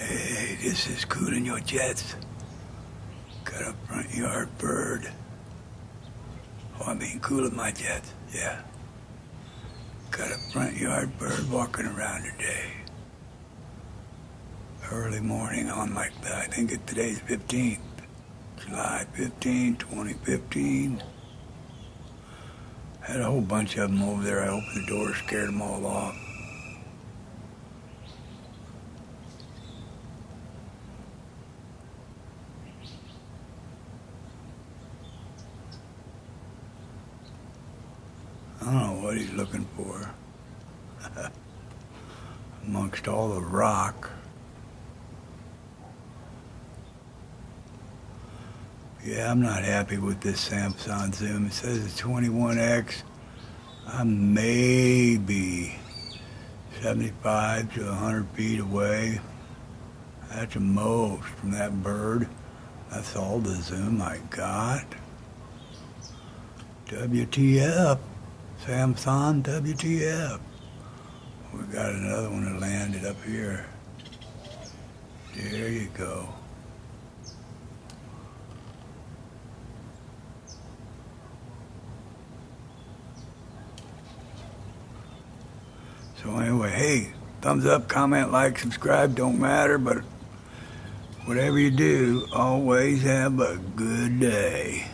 Hey, this is Cooling Your Jets. Got a front yard bird. Oh, I mean, cooling my jets, yeah. Got a front yard bird walking around today. Early morning on I think today's 15th. July 15, 2015. Had a whole bunch of them over there. I opened the door, scared them all off. I don't know what he's looking for. Amongst all the rock. Yeah, I'm not happy with this Samsung zoom. It says it's 21x. I'm maybe 75 to 100 feet away. That's the most from that bird. That's all the zoom I got. WTF. Samsung, WTF. We got another one that landed up here. There you go. So anyway, hey, thumbs up, comment, like, subscribe, don't matter, but whatever you do, always have a good day.